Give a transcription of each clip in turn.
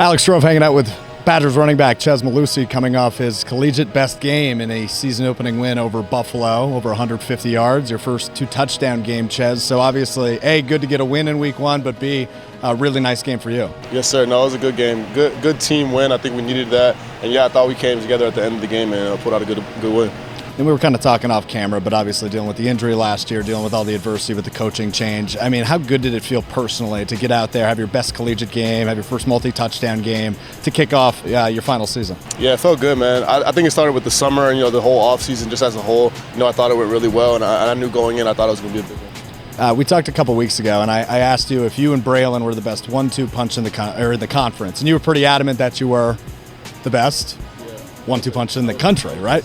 Alex Strouf hanging out with Badgers running back Chez Mellusi, coming off his collegiate best game in a season-opening win over Buffalo, over 150 yards, your first two-touchdown game, Chez. So obviously, A, good to get a win in week one, but B, a really nice game for you. Yes, sir. No, it was a good game. Good team win. I think we needed that. And, yeah, I thought we came together at the end of the game and put out a good win. And we were kind of talking off camera, but obviously dealing with the injury last year, dealing with all the adversity with the coaching change. I mean, how good did it feel personally to get out there, have your best collegiate game, have your first multi-touchdown game to kick off your final season? Yeah, it felt good, man. I think it started with the summer and, the whole offseason just as a whole. I thought it went really well, and I knew going in I thought it was going to be a big one. We talked a couple weeks ago, and I asked you if you and Braylon were the best 1-2 punch in the conference, and you were pretty adamant that you were the best 1-2 punch in the country, right?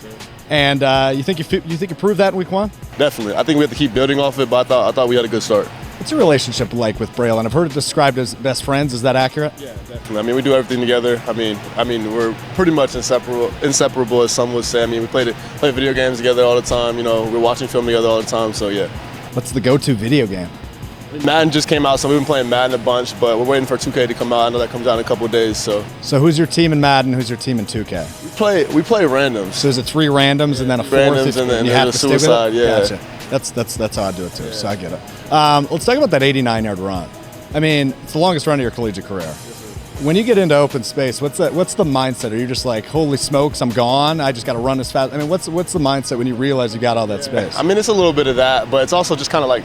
And you think you proved that in week one? Definitely. I think we have to keep building off it, but I thought we had a good start. What's your relationship like with Braylon? I've heard it described as best friends. Is that accurate? Yeah, definitely. I mean, we do everything together. I mean, we're pretty much inseparable, as some would say. I mean, we play video games together all the time. We're watching film together all the time. So yeah. What's the go-to video game? Madden just came out, so we've been playing Madden a bunch, but we're waiting for 2K to come out. I know that comes out in a couple of days. So who's your team in Madden? Who's your team in 2K? We play randoms. So is it 3 randoms and then a fourth? Randoms and then you have a to suicide. Yeah. Gotcha. That's how I do it too. Yeah. So I get it. Let's talk about that 89-yard run. I mean, it's the longest run of your collegiate career. When you get into open space, what's the mindset? Are you just like, holy smokes, I'm gone, I just got to run as fast? I mean, what's the mindset when you realize you got all that space? I mean, it's a little bit of that, but it's also just kind of like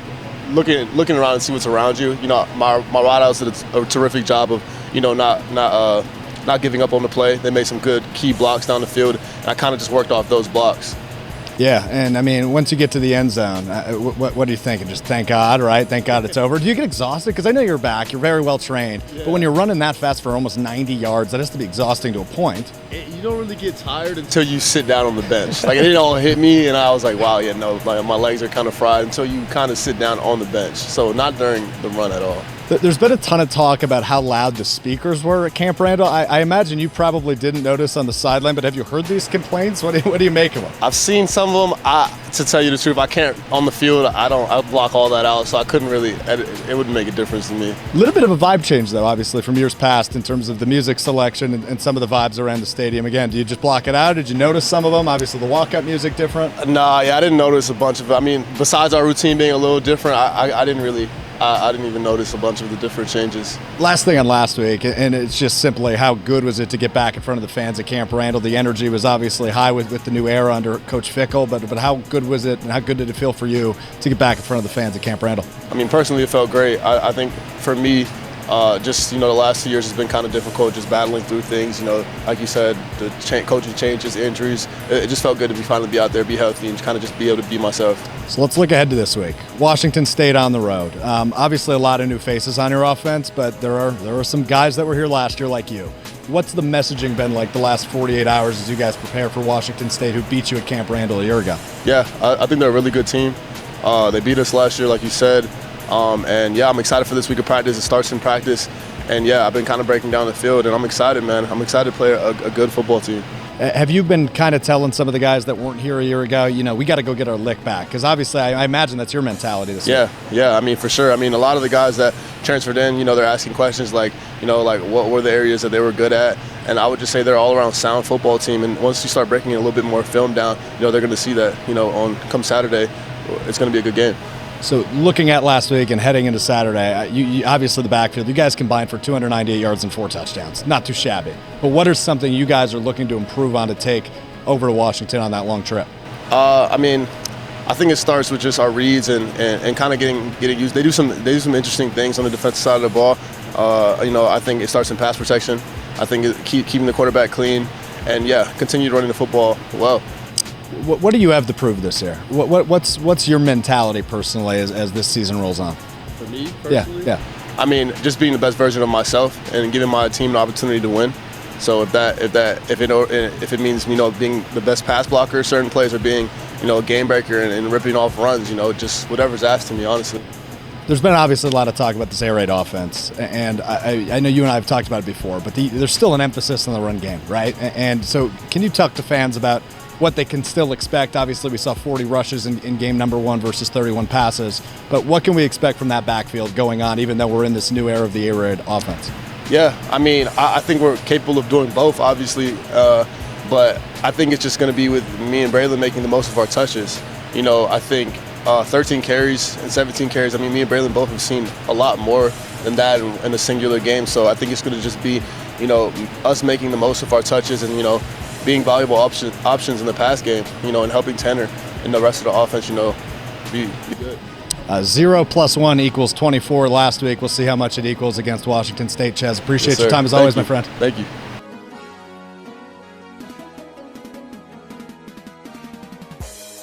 looking around and see what's around you. My wideouts did a terrific job of, not giving up on the play. They made some good key blocks down the field, and I kind of just worked off those blocks. Yeah, and I mean, once you get to the end zone, what are you thinking? Just thank God, right? Thank God it's over. Do you get exhausted? Because I know you're back, you're very well trained, but when you're running that fast for almost 90 yards, that has to be exhausting to a point. You don't really get tired until you sit down on the bench. Like, it didn't all hit me, and I was like, wow, my legs are kind of fried until you kind of sit down on the bench. So not during the run at all. There's been a ton of talk about how loud the speakers were at Camp Randall. I imagine you probably didn't notice on the sideline, but have you heard these complaints? What do you make of them? I've seen some of them. To tell you the truth, I can't, on the field, I block all that out, so I couldn't really, it wouldn't make a difference to me. A little bit of a vibe change, though, obviously, from years past in terms of the music selection and some of the vibes around the stadium. Again, do you just block it out? Did you notice some of them? Obviously, the walkout music different? Nah, I didn't notice a bunch of it. I mean, besides our routine being a little different, I didn't really. I didn't even notice a bunch of the different changes. Last thing on last week, and it's just simply how good was it to get back in front of the fans at Camp Randall? The energy was obviously high with the new era under Coach Fickell, but how good was it, and how good did it feel for you to get back in front of the fans at Camp Randall? I mean, personally, it felt great. I think for me, the last 2 years has been kind of difficult, just battling through things. Like you said, the coaching changes, injuries. It just felt good to finally be out there, be healthy, and kind of just be able to be myself. So let's look ahead to this week. Washington State on the road. Obviously, a lot of new faces on your offense, but there are some guys that were here last year like you. What's the messaging been like the last 48 hours as you guys prepare for Washington State, who beat you at Camp Randall a year ago? Yeah, I think they're a really good team. They beat us last year, like you said. And yeah, I'm excited for this week of practice. It starts in practice. And yeah, I've been kind of breaking down the field, and I'm excited, man. I'm excited to play a good football team. Have you been kind of telling some of the guys that weren't here a year ago, we got to go get our lick back? Because obviously, I imagine that's your mentality this week. Yeah. I mean, for sure. I mean, a lot of the guys that transferred in, they're asking questions like what were the areas that they were good at? And I would just say they're all around sound football team. And once you start breaking a little bit more film down, they're going to see that, on come Saturday, it's going to be a good game. So looking at last week and heading into Saturday, you obviously the backfield, you guys combined for 298 yards and 4 touchdowns. Not too shabby. But what is something you guys are looking to improve on to take over to Washington on that long trip? I mean, I think it starts with just our reads and kind of getting used. They do some interesting things on the defensive side of the ball. I think it starts in pass protection. I think keeping the quarterback clean, and continue running the football well. What do you have to prove this year? What's your mentality personally as this season rolls on? For me, personally? Yeah. I mean, just being the best version of myself and giving my team the opportunity to win. So if it means being the best pass blocker, certain plays, or being a game breaker and ripping off runs, just whatever's asked of me, honestly. There's been obviously a lot of talk about this air raid offense, and I know you and I have talked about it before, but there's still an emphasis on the run game, right? And so can you talk to fans about what they can still expect? Obviously, we saw 40 rushes in game number 1 versus 31 passes, but what can we expect from that backfield going on, even though we're in this new era of the air raid offense? Yeah, I mean, I think we're capable of doing both, obviously, but I think it's just going to be with me and Braylon making the most of our touches. You know, I think 13 carries and 17 carries, I mean, me and Braylon both have seen a lot more than that in a singular game, so I think it's going to just be, you know, us making the most of our touches and, you know, being valuable options in the pass game, you know, and helping Tanner and the rest of the offense, you know, be good. 0 + 1 = 24 last week. We'll see how much it equals against Washington State. Chez, appreciate Yes, your sir. time as Thank always, you. my friend. Thank you.